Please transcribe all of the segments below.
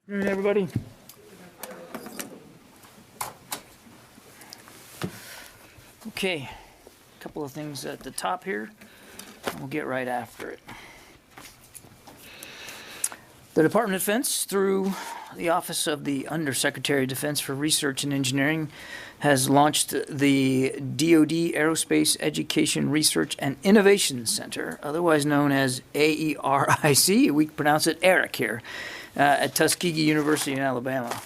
Good evening, everybody. Okay, a couple of things at the top here, and we'll get right after it. The Department of Defense, through the Office of the Undersecretary of Defense for Research and Engineering, has launched the DoD Aerospace Education Research and Innovation Center, otherwise known as AERIC. We pronounce it ERIC here, at Tuskegee University in Alabama.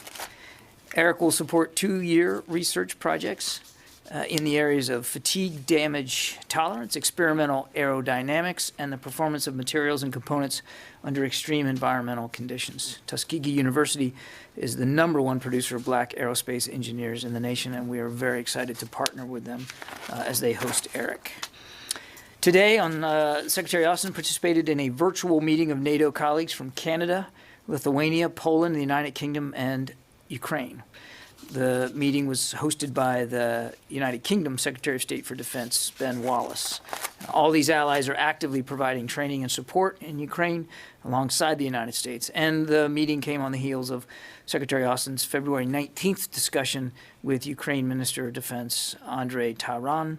ERIC will support 2-year research projects in the areas of fatigue damage tolerance, experimental aerodynamics, and the performance of materials and components under extreme environmental conditions. Tuskegee University is the #1 producer of black aerospace engineers in the nation, and we are very excited to partner with them as they host ERIC. Today, Secretary Austin participated in a virtual meeting of NATO colleagues from Canada, Lithuania, Poland, the United Kingdom, and Ukraine. The meeting was hosted by the United Kingdom Secretary of State for Defense, Ben Wallace. All these allies are actively providing training and support in Ukraine alongside the United States. And the meeting came on the heels of Secretary Austin's February 19th discussion with Ukraine Minister of Defense Andrei Tehran,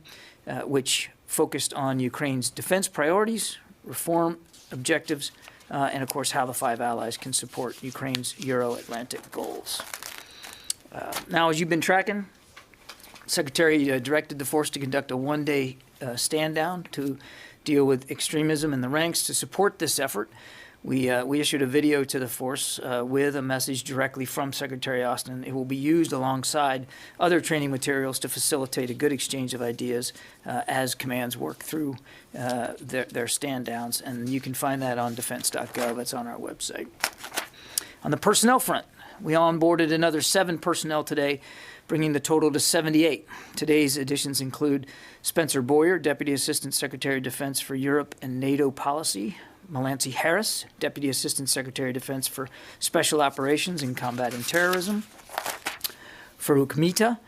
which focused on Ukraine's defense priorities, reform objectives, and of course how the 5 allies can support Ukraine's Euro-Atlantic goals. Now, as you've been tracking, Secretary directed the force to conduct a 1-day stand down to deal with extremism in the ranks. To support this effort, we issued a video to the force with a message directly from Secretary Austin. It will be used alongside other training materials to facilitate a good exchange of ideas as commands work through their stand downs. And you can find that on defense.gov. That's on our website. On the personnel front, we onboarded another 7 personnel today, bringing the total to 78. Today's additions include Spencer Boyer, Deputy Assistant Secretary of Defense for Europe and NATO Policy; Melancy Harris, Deputy Assistant Secretary of Defense for Special Operations and Combating Terrorism; Farouk Mita,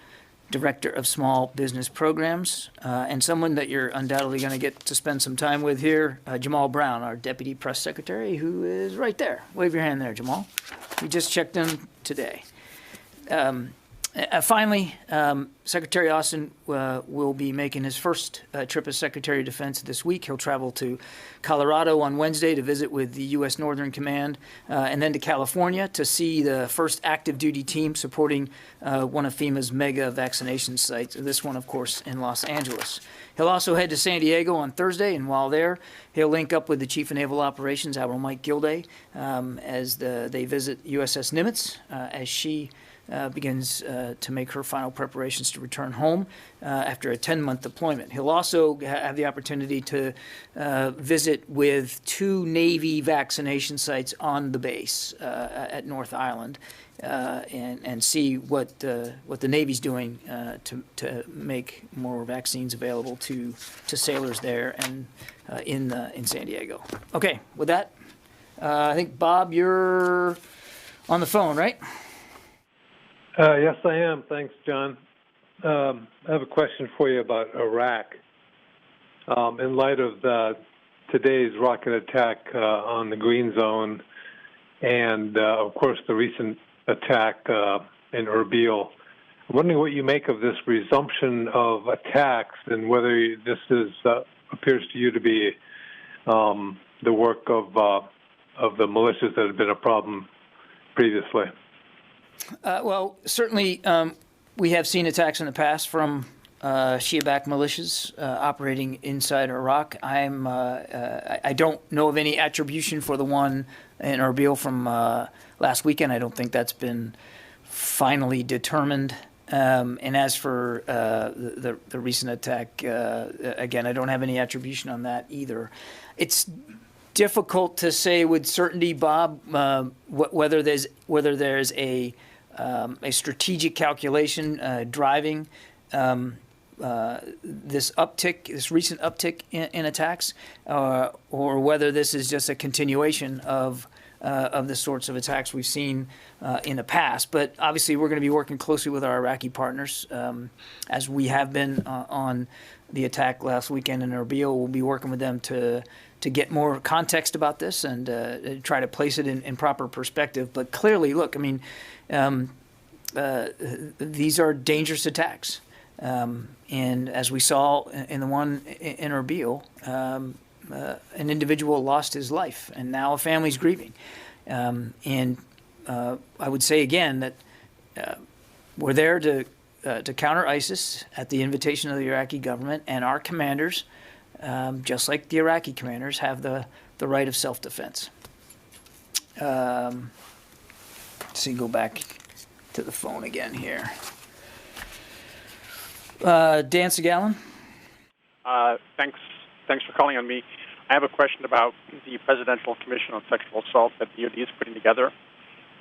Director of Small Business Programs; and someone that you're undoubtedly going to get to spend some time with here, Jamal Brown, our Deputy Press Secretary, who is right there. Wave your hand there, Jamal. We just checked in today. Finally, Secretary Austin will be making his first trip as Secretary of Defense this week. He'll travel to Colorado on Wednesday to visit with the U.S. Northern Command, and then to California to see the first active duty team supporting one of FEMA's mega vaccination sites, this one, of course, in Los Angeles. He'll also head to San Diego on Thursday, and while there, he'll link up with the Chief of Naval Operations, Admiral Mike Gilday, as they visit USS Nimitz as she begins to make her final preparations to return home after a 10-month deployment. He'll also have the opportunity to visit with 2 Navy vaccination sites on the base at North Island and see what the Navy's doing to make more vaccines available to sailors there and in San Diego. Okay, with that, I think, Bob, you're on the phone, right? Yes, I am. Thanks, John. I have a question for you about Iraq. In light of today's rocket attack on the Green Zone and, of course, the recent attack in Erbil, I'm wondering what you make of this resumption of attacks and whether this appears to you to be the work of the militias that have been a problem previously. Well, certainly we have seen attacks in the past from Shia-backed militias operating inside Iraq. I don't know of any attribution for the one in Erbil from last weekend. I don't think that's been finally determined. And as for the recent attack, again, I don't have any attribution on that either. It's difficult to say with certainty, Bob, whether there's a strategic calculation driving this recent uptick in attacks, or whether this is just a continuation of the sorts of attacks we've seen in the past. But obviously, we're going to be working closely with our Iraqi partners, as we have been on the attack last weekend in Erbil. We'll be working with them to to get more context about this and try to place it in proper perspective. But clearly, look, I mean, these are dangerous attacks. And as we saw in the one in Erbil, an individual lost his life, and now a family's grieving. And I would say again that we're there to counter ISIS at the invitation of the Iraqi government, and our commanders, just like the Iraqi commanders, have the right of self-defense. Let's see, go back to the phone again here. Dan Segalin. Thanks for calling on me. I have a question about the Presidential Commission on Sexual Assault that DOD is putting together.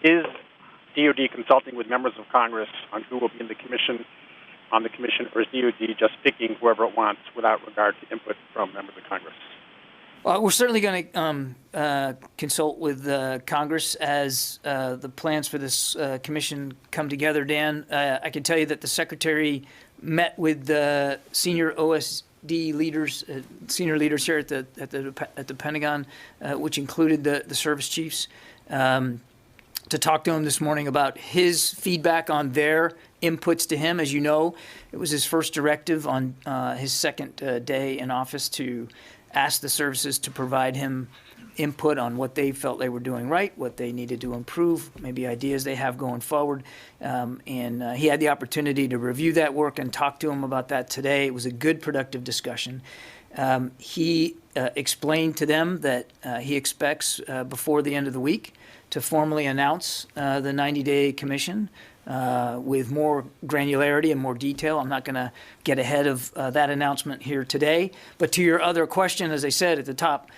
Is DOD consulting with members of Congress on who will be in the commission, or is DOD just picking whoever it wants without regard to input from members of Congress? Well, we're certainly going to consult with Congress as the plans for this commission come together. Dan, I can tell you that the Secretary met with the senior OSD leaders, senior leaders here at the Pentagon, which included the service chiefs, to talk to him this morning about his feedback on their inputs to him. As you know, it was his first directive on his second day in office to ask the services to provide him input on what they felt they were doing right, what they needed to improve, maybe ideas they have going forward. And he had the opportunity to review that work and talk to him about that today. It was a good, productive discussion. He explained to them that he expects before the end of the week to formally announce the 90-day commission with more granularity and more detail. I'm not going to get ahead of that announcement here today. But to your other question, as I said at the top,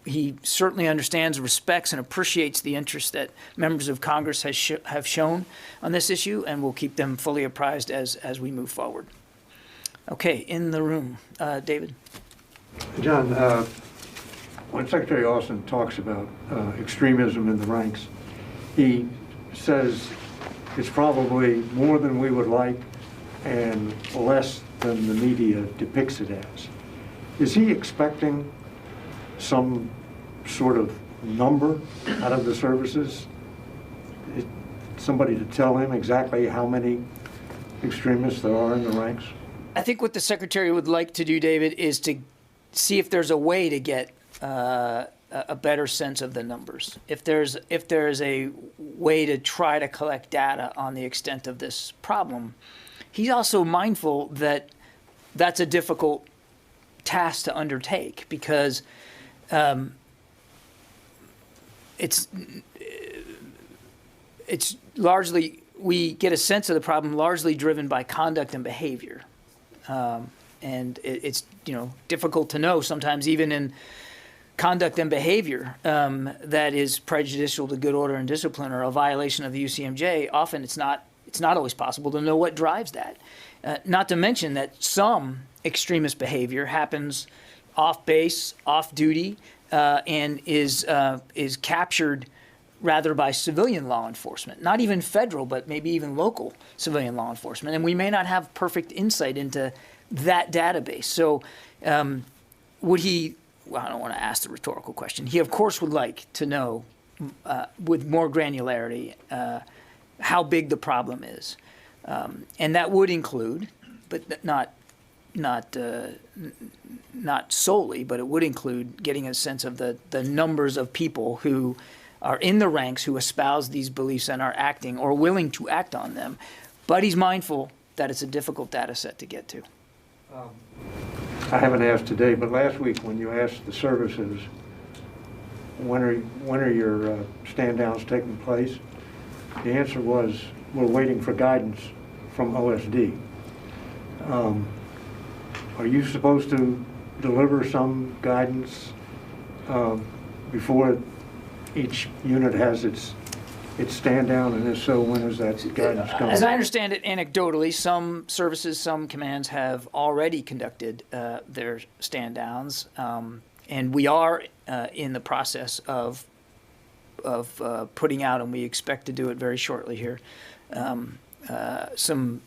he certainly understands, respects, and appreciates the interest that members of Congress have shown on this issue, and will keep them fully apprised as we move forward. Okay, in the room, David. John, when Secretary Austin talks about extremism in the ranks, he says it's probably more than we would like and less than the media depicts it as. Is he expecting some sort of number out of the services? Somebody to tell him exactly how many extremists there are in the ranks? I think what the Secretary would like to do, David, is to see if there's a way to get a better sense of the numbers. If there's a way to try to collect data on the extent of this problem. He's also mindful that that's a difficult task to undertake, because it's largely, we get a sense of the problem largely driven by conduct and behavior. And it's difficult to know sometimes, even in conduct and behavior that is prejudicial to good order and discipline, or a violation of the UCMJ. Often it's not always possible to know what drives that. Not to mention that some extremist behavior happens off base, off duty, and is captured rather by civilian law enforcement, not even federal, but maybe even local civilian law enforcement. And we may not have perfect insight into that database. So would he, well, I don't want to ask the rhetorical question. He, of course, would like to know with more granularity how big the problem is. And that would include, but not solely, but it would include getting a sense of the numbers of people who are in the ranks, who espouse these beliefs and are acting or willing to act on them. But he's mindful that it's a difficult data set to get to. I haven't asked today, but last week when you asked the services, when are your stand downs taking place? The answer was, we're waiting for guidance from OSD. Are you supposed to deliver some guidance before each unit has its stand down, and if so, when is that guidance coming? As I understand it, anecdotally, some services, some commands have already conducted their stand downs, and we are in the process of putting out, and we expect to do it very shortly here, some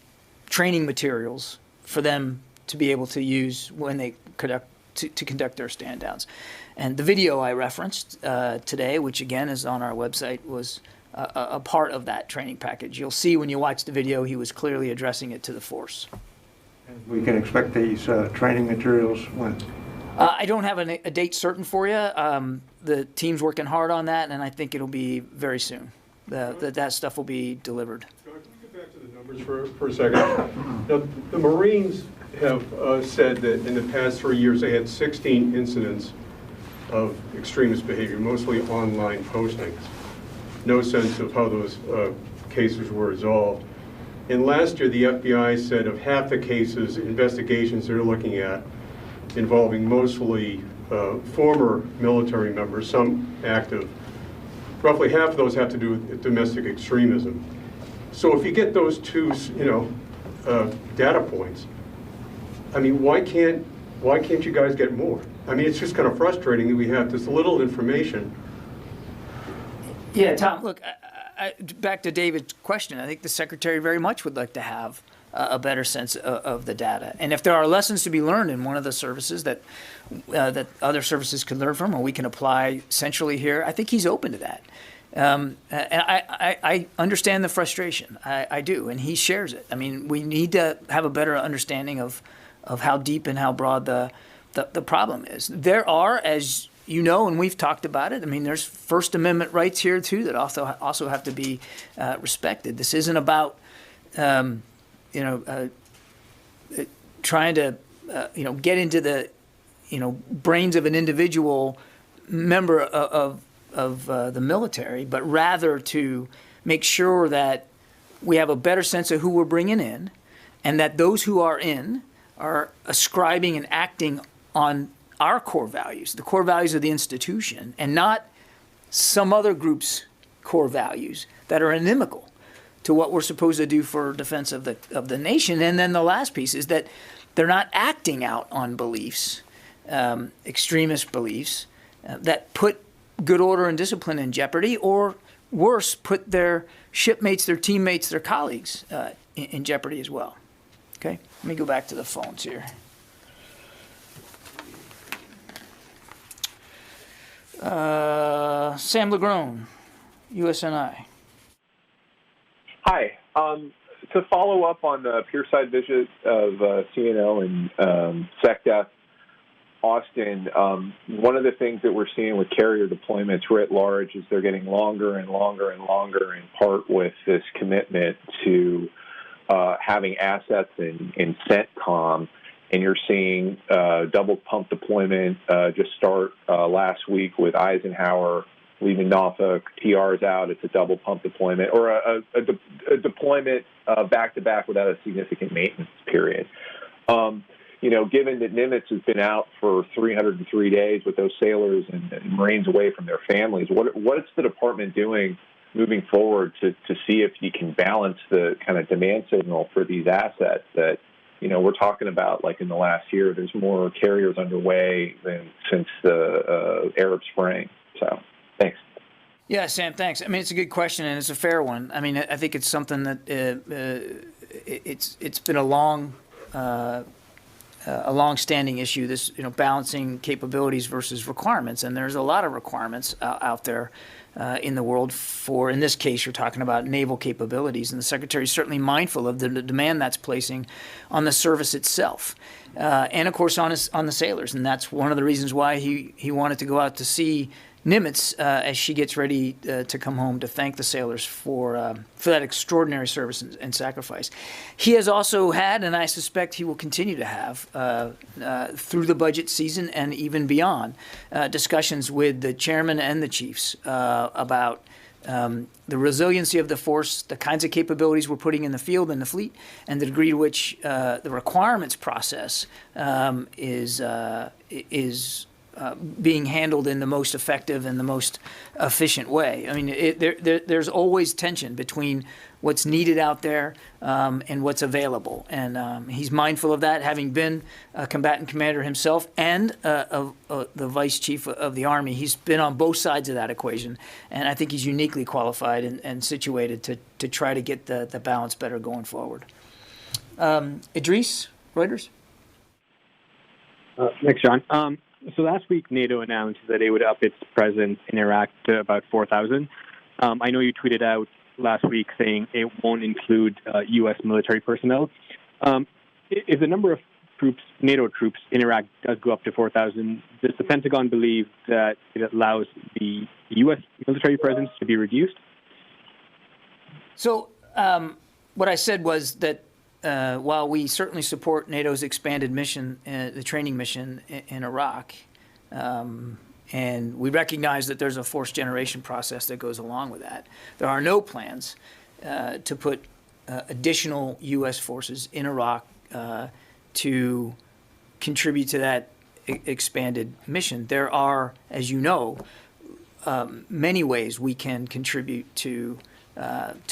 training materials for them to be able to use when they conduct to conduct their stand downs. And the video I referenced today, which again is on our website, was a part of that training package. You'll see when you watch the video, he was clearly addressing it to the force. We can expect these training materials when? I don't have a date certain for you. The team's working hard on that, and I think it'll be very soon. That stuff will be delivered. Can we get back to the numbers for a second? Now, the Marines have said that in the past 3 years they had 16 incidents of extremist behavior, mostly online postings. No sense of how those cases were resolved. And last year, the FBI said of half the cases, investigations they're looking at, involving mostly former military members, some active, roughly half of those have to do with domestic extremism. So if you get those two, data points, I mean, why can't you guys get more? I mean, it's just kind of frustrating that we have this little information. Yeah, Tom, look, back to David's question, I think the Secretary very much would like to have a better sense of the data. And if there are lessons to be learned in one of the services that other services can learn from, or we can apply centrally here, I think he's open to that. And I understand the frustration. I do, and he shares it. I mean, we need to have a better understanding of how deep and how broad the problem is. There are, as you know, and we've talked about it, I mean, there's First Amendment rights here, too, that also have to be respected. This isn't about trying to, get into the, brains of an individual member of the military, but rather to make sure that we have a better sense of who we're bringing in, and that those who are in are ascribing and acting on our core values, the core values of the institution, and not some other group's core values that are inimical to what we're supposed to do for defense of the nation. And then the last piece is that they're not acting out on beliefs, extremist beliefs, that put good order and discipline in jeopardy, or worse, put their shipmates, their teammates, their colleagues in jeopardy as well. Okay, let me go back to the phones here. Sam Legrone, USNI. Hi. To follow up on the Pierside visit of CNO and SecDef Austin, one of the things that we're seeing with carrier deployments writ large is they're getting longer and longer and longer, in part with this commitment to having assets in CENTCOM. And you're seeing double pump deployment just start last week with Eisenhower leaving Norfolk. TR's out. It's a double pump deployment, or a deployment back-to-back without a significant maintenance period. Given that Nimitz has been out for 303 days with those sailors and Marines away from their families, what is the department doing moving forward to see if you can balance the kind of demand signal for these assets that, we're talking about, like in the last year, there's more carriers underway than since the Arab Spring. So, thanks. Yeah, Sam, thanks. I mean, it's a good question, and it's a fair one. I mean, I think it's something that it's been a long-standing issue. This, balancing capabilities versus requirements, and there's a lot of requirements out there in the world for, in this case, you're talking about naval capabilities, and the Secretary is certainly mindful of the demand that's placing on the service itself, and of course on the sailors, and that's one of the reasons why he wanted to go out to see Nimitz as she gets ready to come home, to thank the sailors for that extraordinary service and sacrifice. He has also had, and I suspect he will continue to have, through the budget season and even beyond, discussions with the chairman and the chiefs about the resiliency of the force, the kinds of capabilities we're putting in the field and the fleet, and the degree to which the requirements process is being handled in the most effective and the most efficient way. I mean, there's always tension between what's needed out there and what's available. And he's mindful of that, having been a combatant commander himself and the vice chief of the Army. He's been on both sides of that equation. And I think he's uniquely qualified and situated to try to get the balance better going forward. Idris, Reuters? Thanks, John. So last week, NATO announced that it would up its presence in Iraq to about 4,000. I know you tweeted out last week saying it won't include U.S. military personnel. If the number of troops, NATO troops in Iraq does go up to 4,000, does the Pentagon believe that it allows the U.S. military presence to be reduced? So what I said was that while we certainly support NATO's expanded mission, the training mission in Iraq, and we recognize that there's a force generation process that goes along with that, there are no plans to put additional U.S. forces in Iraq to contribute to that expanded mission. There are, as you know, many ways we can contribute to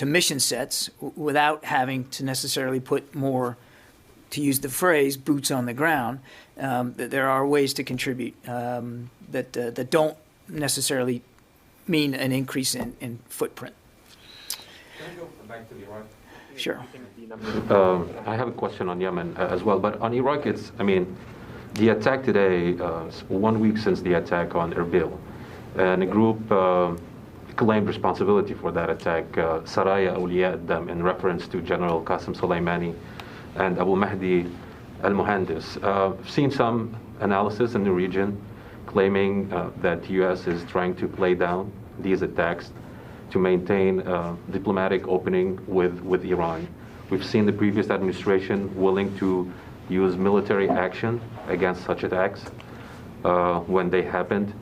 mission sets without having to necessarily put more, to use the phrase, boots on the ground. There are ways to contribute that don't necessarily mean an increase in footprint. Can I go back to Iraq? Sure. I have a question on Yemen as well, but on Iraq, the attack today, 1 week since the attack on Erbil, and a group claimed responsibility for that attack, Saraya Awliya ad-Dam, in reference to General Qasem Soleimani and Abu Mahdi al-Muhandis. I've seen some analysis in the region claiming that the U.S. is trying to play down these attacks to maintain diplomatic opening with Iran. We've seen the previous administration willing to use military action against such attacks when they happened.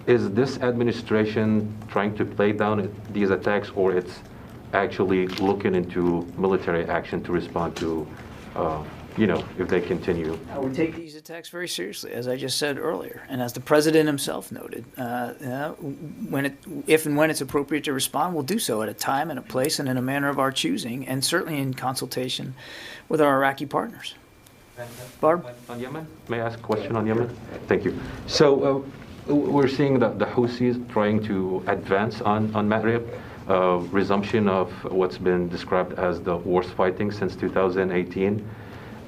Is this administration trying to play down these attacks, or it's actually looking into military action to respond to, if they continue? We take these attacks very seriously, as I just said earlier, and as the president himself noted. If and when it's appropriate to respond, we'll do so at a time and a place and in a manner of our choosing, and certainly in consultation with our Iraqi partners. Barb? On Yemen? May I ask a question on Yemen? Thank you. So we're seeing the Houthis trying to advance on Ma'rib, resumption of what's been described as the worst fighting since 2018.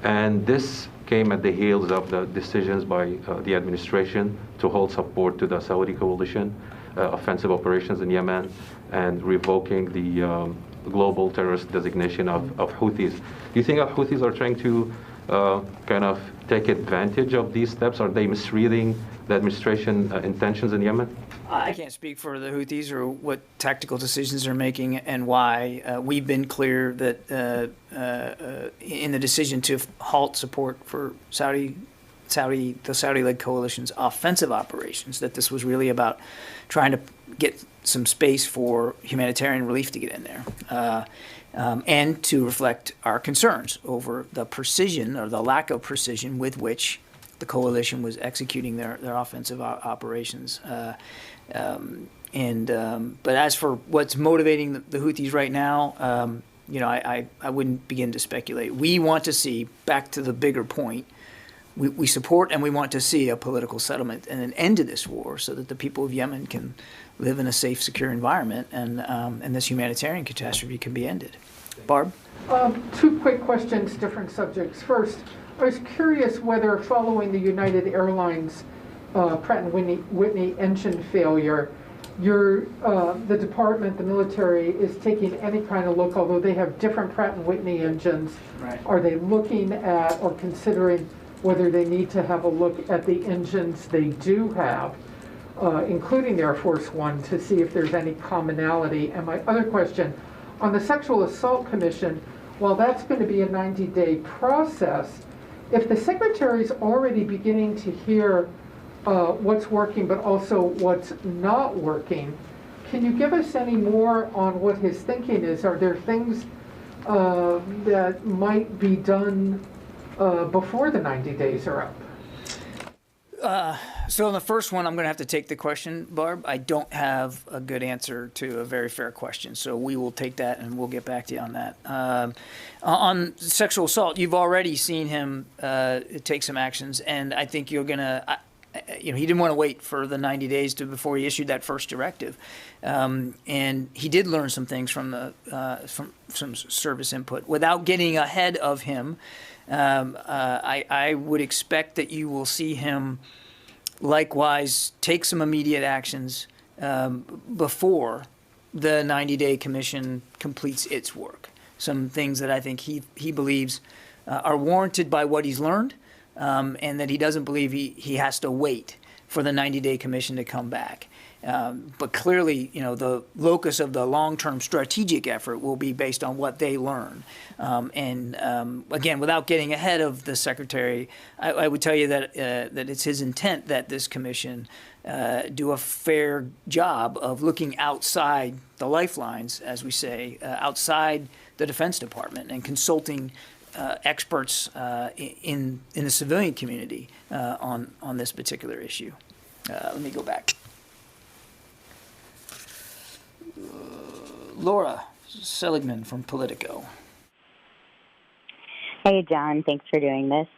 And this came at the heels of the decisions by the administration to hold support to the Saudi coalition offensive operations in Yemen and revoking the global terrorist designation of Houthis. Do you think that Houthis are trying to kind of take advantage of these steps? Are they misreading the administration intentions in Yemen? I can't speak for the Houthis or what tactical decisions they're making and why. We've been clear that in the decision to halt support for the Saudi-led coalition's offensive operations, that this was really about trying to get some space for humanitarian relief to get in there. And to reflect our concerns over the precision or the lack of precision with which the coalition was executing their offensive operations. But as for what's motivating the Houthis right now, I wouldn't begin to speculate. We want to see, back to the bigger point, we support and we want to see a political settlement and an end to this war so that the people of Yemen can live in a safe, secure environment and this humanitarian catastrophe can be ended. Barb? Two quick questions, different subjects. First, I was curious whether following the United Airlines Pratt & Whitney engine failure, the department, the military, is taking any kind of look, although they have different Pratt & Whitney engines. Right. Are they looking at or considering whether they need to have a look at the engines they do have, including Air Force One, to see if there's any commonality? And my other question, on the Sexual Assault Commission, while that's going to be a 90-day process, if the Secretary's already beginning to hear what's working but also what's not working, can you give us any more on what his thinking is? Are there things that might be done before the 90 days are up? So on the first one, I'm going to have to take the question, Barb. I don't have a good answer to a very fair question, so we will take that and we'll get back to you on that. On sexual assault, you've already seen him take some actions, and I think you're going to, he didn't want to wait for the 90 days before he issued that first directive, and he did learn some things from some service input. Without getting ahead of him, I would expect that you will see him likewise take some immediate actions before the 90-day commission completes its work. Some things that I think he believes are warranted by what he's learned, and that he doesn't believe he has to wait for the 90-day commission to come back. But clearly, the locus of the long-term strategic effort will be based on what they learn. Again, without getting ahead of the secretary, I would tell you that it's his intent that this commission do a fair job of looking outside the lifelines, as we say, outside the Defense Department, and consulting experts in the civilian community on this particular issue. Let me go back. Laura Seligman from Politico. Hey, John. Thanks for doing this.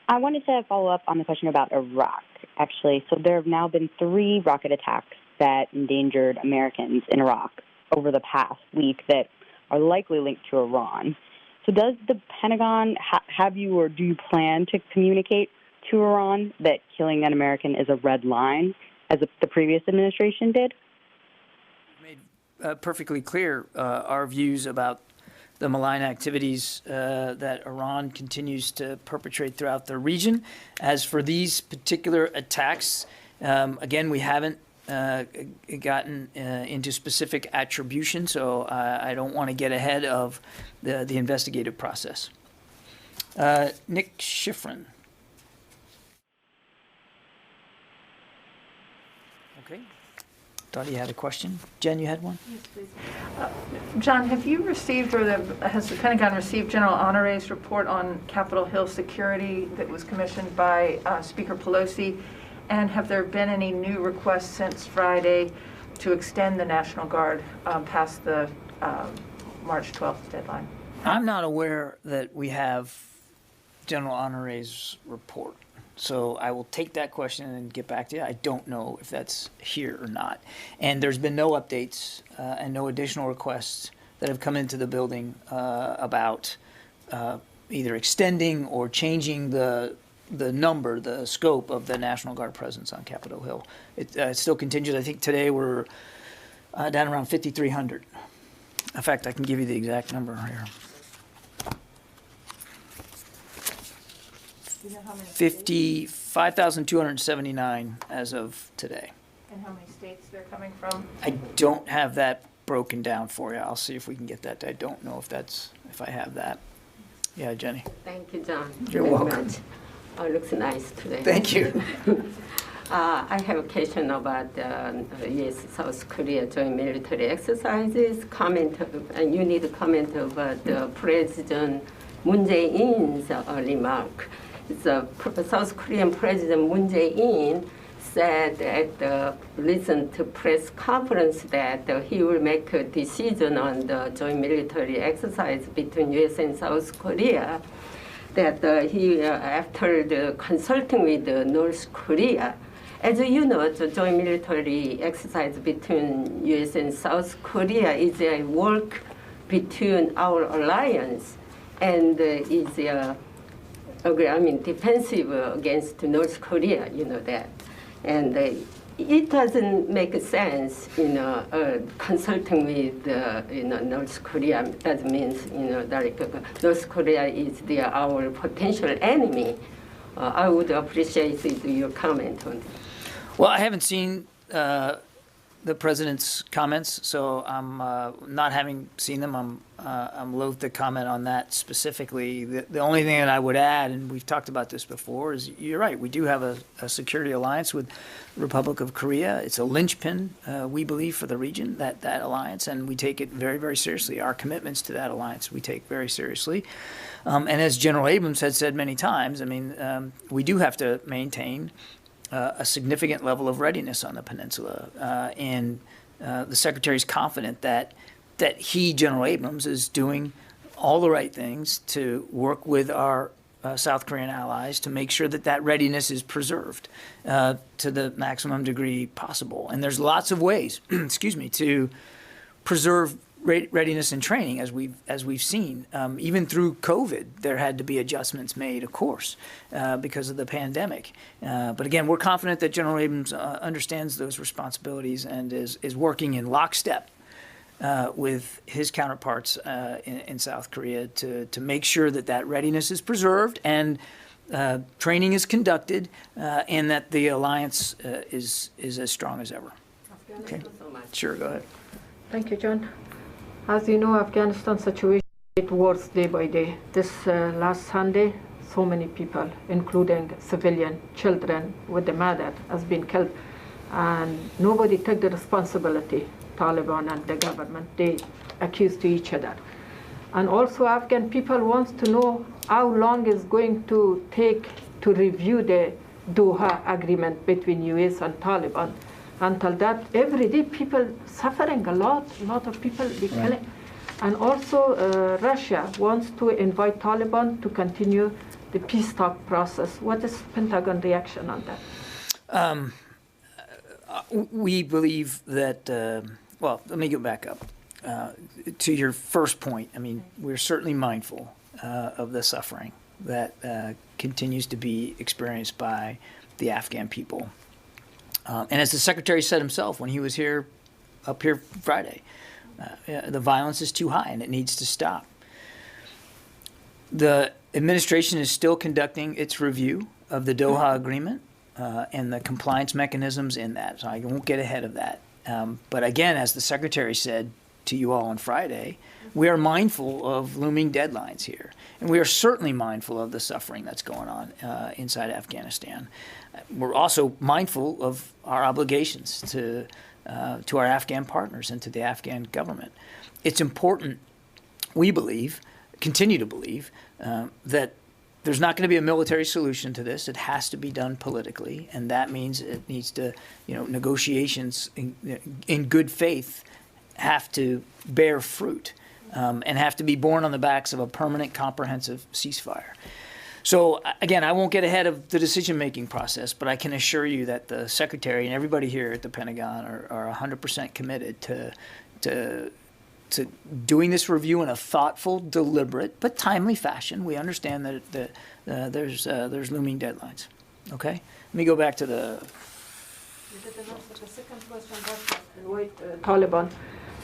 I wanted to follow up on the question about Iraq, actually. So there have now been 3 rocket attacks that endangered Americans in Iraq over the past week that are likely linked to Iran. So does the Pentagon have you, or do you plan to communicate to Iran that killing an American is a red line, as the previous administration did? Made perfectly clear our views about the malign activities that Iran continues to perpetrate throughout the region. As for these particular attacks, again, we haven't gotten into specific attribution, so I don't want to get ahead of the investigative process. Nick Schifrin. Okay. Thought he had a question. Jen, you had one? Yes, please. John, have you received, or has the Pentagon received General Honore's report on Capitol Hill security that was commissioned by Speaker Pelosi? And have there been any new requests since Friday to extend the National Guard past the March 12th deadline? I'm not aware that we have General Honore's report. So I will take that question and get back to you. I don't know if that's here or not. And there's been no updates and no additional requests that have come into the building about either extending or changing the scope of the National Guard presence on Capitol Hill. It still continues. I think today we're down around 5,300. In fact, I can give you the exact number here. 55,279 as of today. And how many states they're coming from? I don't have that broken down for you. I'll see if we can get that. I don't know if I have that. Yeah, Jenny. Thank you, John. You're welcome. Oh, looks nice today. Thank you. I have a question about U.S.-South Korea joint military exercises. And you need to comment about President Moon Jae-in's remark. The South Korean President Moon Jae-in said at the recent press conference that he will make a decision on the joint military exercise between U.S. and South Korea, that after consulting with North Korea. As you know, the joint military exercise between U.S. and South Korea is a work between our alliance and is defensive against North Korea, you know that. And it doesn't make sense, consulting with, North Korea. That means, that North Korea is our potential enemy. I would appreciate your comment on that. Well, I haven't seen the president's comments, so I'm not having seen them. I'm loath to comment on that specifically. The only thing that I would add, and we've talked about this before, is you're right. We do have a security alliance with the Republic of Korea. It's a linchpin, we believe, for the region, that alliance, and we take it very, very seriously. Our commitments to that alliance we take very seriously. And as General Abrams had said many times, we do have to maintain a significant level of readiness on the peninsula, and the Secretary is confident that he, General Abrams, is doing all the right things to work with our South Korean allies to make sure that that readiness is preserved to the maximum degree possible. And there's lots of ways, excuse me, to preserve readiness and training, as we've seen. Even through COVID, there had to be adjustments made, of course, because of the pandemic. But again, we're confident that General Abrams understands those responsibilities and is working in lockstep with his counterparts in South Korea to make sure that that readiness is preserved and training is conducted and that the alliance is as strong as ever. Okay. Sure, go ahead. Thank you, John. As you know, Afghanistan situation gets worse day by day. This last Sunday, so many people, including civilian children with the mother, has been killed, and nobody took the responsibility. Taliban and the government, they accuse to each other. And also Afghan people want to know how long it's going to take to review the Doha agreement between US and Taliban. Until that, every day people suffering a lot of people be killing. Right. And also Russia wants to invite Taliban to continue the peace talk process. What is Pentagon reaction on that? We believe that, well, let me go back up. To your first point, I mean, we're certainly mindful of the suffering that continues to be experienced by the Afghan people. And as the Secretary said himself when he was up here Friday, the violence is too high and it needs to stop. The administration is still conducting its review of the Doha Agreement and the compliance mechanisms in that, so I won't get ahead of that. But again, as the Secretary said to you all on Friday, we are mindful of looming deadlines here. And we are certainly mindful of the suffering that's going on inside Afghanistan. We're also mindful of our obligations to our Afghan partners and to the Afghan government. It's important, we believe, continue to believe, that there's not going to be a military solution to this. It has to be done politically, and that means it needs to, negotiations in good faith have to bear fruit and have to be born on the backs of a permanent, comprehensive ceasefire. So again, I won't get ahead of the decision-making process, but I can assure you that the Secretary and everybody here at the Pentagon are 100% committed to doing this review in a thoughtful, deliberate, but timely fashion. We understand that there's looming deadlines. Okay, let me go back to the. You didn't answer the second question. Invite Taliban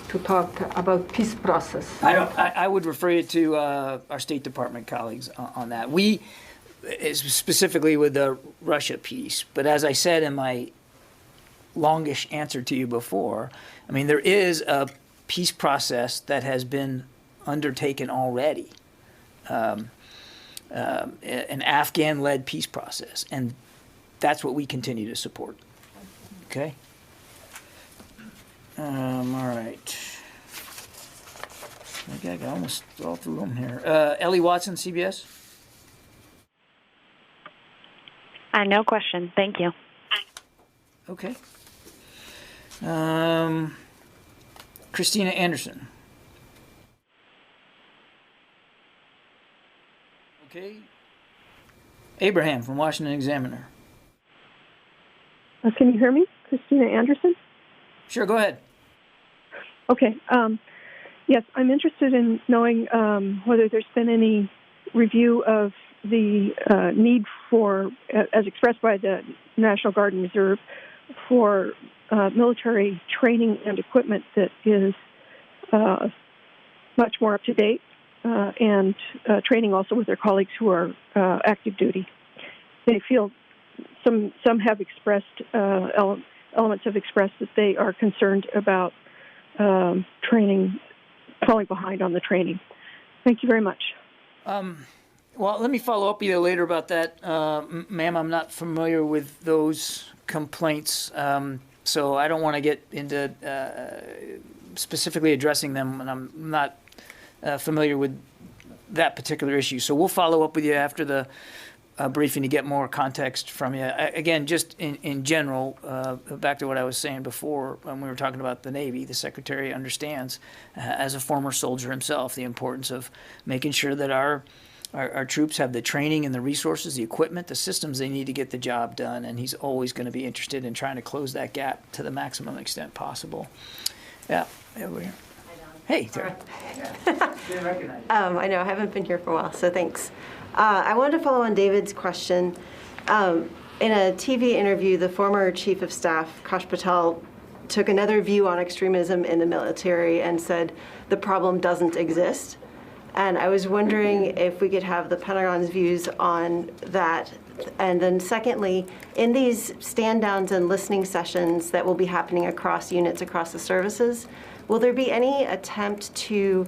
to talk about peace process. I would refer you to our State Department colleagues on that. We, specifically with the Russia piece, but as I said in my longish answer to you before, I mean, there is a peace process that has been undertaken already, an Afghan-led peace process, and that's what we continue to support. Okay? All right. I think I got almost all through them here. Ellie Watson, CBS. No question. Thank you. Okay. Christina Anderson. Okay. Abraham from Washington Examiner. Can you hear me? Christina Anderson? Sure, go ahead. Okay. Yes, I'm interested in knowing whether there's been any review of the need for, as expressed by the National Guard and Reserve, for military training and equipment that is much more up to date, and training also with their colleagues who are active duty. They feel some have expressed elements have expressed that they are concerned about training, falling behind on the training. Thank you very much. Well, let me follow up either later about that. Ma'am, I'm not familiar with those complaints, so I don't want to get into specifically addressing them, and I'm not familiar with that particular issue. So we'll follow up with you after the briefing to get more context from you. Again, just in general, back to what I was saying before when we were talking about the Navy, the Secretary understands, as a former soldier himself, the importance of making sure that our our troops have the training and the resources, the equipment, the systems they need to get the job done, and he's always going to be interested in trying to close that gap to the maximum extent possible. Yeah, over here. Hey, Tara. I know, I haven't been here for a while, so thanks. I wanted to follow on David's question. In a TV interview, the former Chief of Staff, Kash Patel, took another view on extremism in the military and said the problem doesn't exist. And I was wondering if we could have the Pentagon's views on that. And then secondly, in these stand-downs and listening sessions that will be happening across units, across the services, will there be any attempt to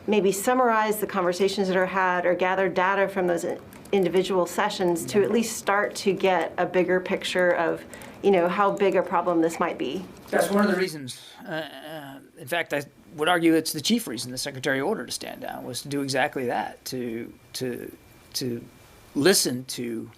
maybe summarize the conversations that are had or gather data from those individual sessions to at least start to get a bigger picture of, how big a problem this might be? That's one of the reasons. In fact, I would argue it's the chief reason the Secretary ordered to stand down, was to do exactly that, to listen to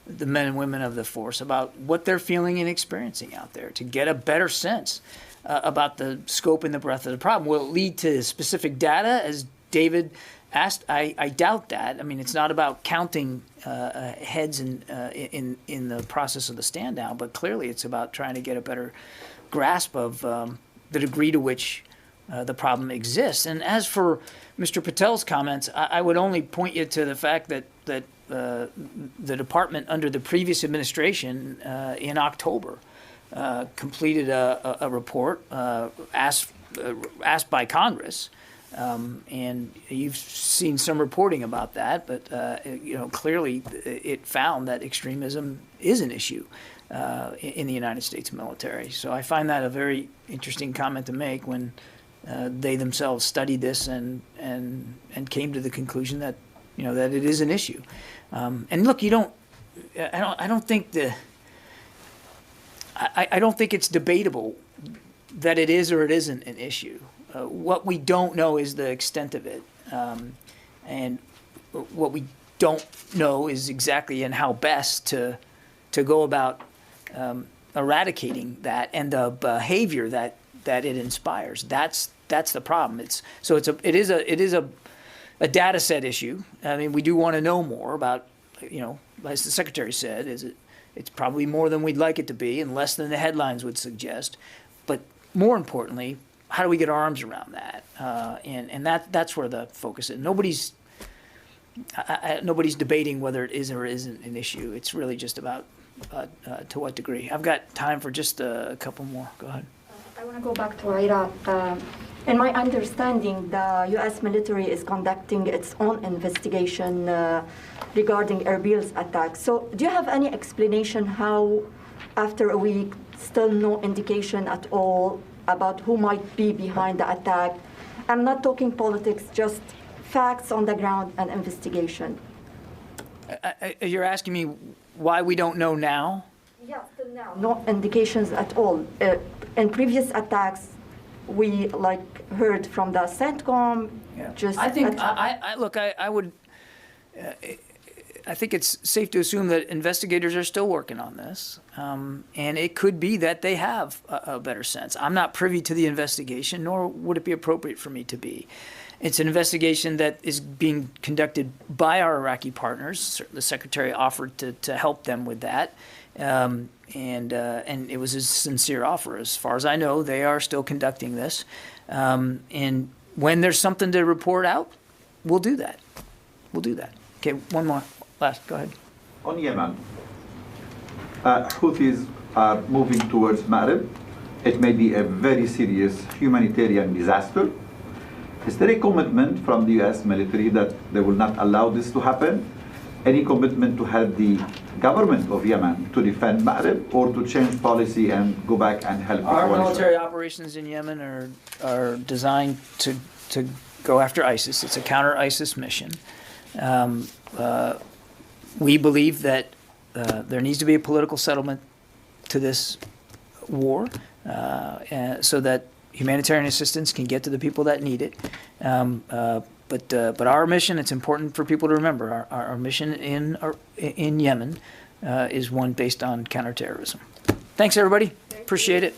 the men and women of the force about what they're feeling and experiencing out there, to get a better sense about the scope and the breadth of the problem. Will it lead to specific data, as David asked? I doubt that. I mean, it's not about counting heads in the process of the stand down, but clearly it's about trying to get a better grasp of the degree to which the problem exists. And as for Mr. Patel's comments, I would only point you to the fact that the department under the previous administration in October completed a report asked by Congress, and you've seen some reporting about that, but clearly it found that extremism is an issue in the United States military. So I find that a very interesting comment to make when they themselves studied this and came to the conclusion that that it is an issue. And look, I don't think it's debatable that it is or it isn't an issue. What we don't know is the extent of it, and what we don't know is exactly and how best to go about eradicating that and the behavior that it inspires. That's the problem. It is a data set issue. I mean, we do want to know more about, as the Secretary said, it's probably more than we'd like it to be and less than the headlines would suggest. But more importantly, how do we get our arms around that? And that's where the focus is. Nobody's debating whether it is or isn't an issue. It's really just about to what degree. I've got time for just a couple more. Go ahead. I want to go back to Iraq. In my understanding, the U.S. military is conducting its own investigation regarding Erbil's attack. So do you have any explanation how, after a week, still no indication at all about who might be behind the attack? I'm not talking politics, just facts on the ground and investigation. You're asking me why we don't know now? Yeah, still now. No indications at all. In previous attacks, we heard from the CENTCOM. Yeah. I think I think it's safe to assume that investigators are still working on this, and it could be that they have a better sense. I'm not privy to the investigation, nor would it be appropriate for me to be. It's an investigation that is being conducted by our Iraqi partners. The Secretary offered to help them with that, and it was a sincere offer. As far as I know, they are still conducting this, and when there's something to report out, we'll do that. We'll do that. Okay, one more. Last, go ahead. On Yemen, Houthis are moving towards Ma'rib. It may be a very serious humanitarian disaster. Is there a commitment from the U.S. military that they will not allow this to happen? Any commitment to help the government of Yemen to defend Ma'rib or to change policy and go back and help the Our coalition? military operations in Yemen are designed to go after ISIS. It's a counter-ISIS mission. We believe that there needs to be a political settlement to this war so that humanitarian assistance can get to the people that need it. But our mission, it's important for people to remember, our mission in Yemen is one based on counterterrorism. Thanks, everybody. Appreciate it.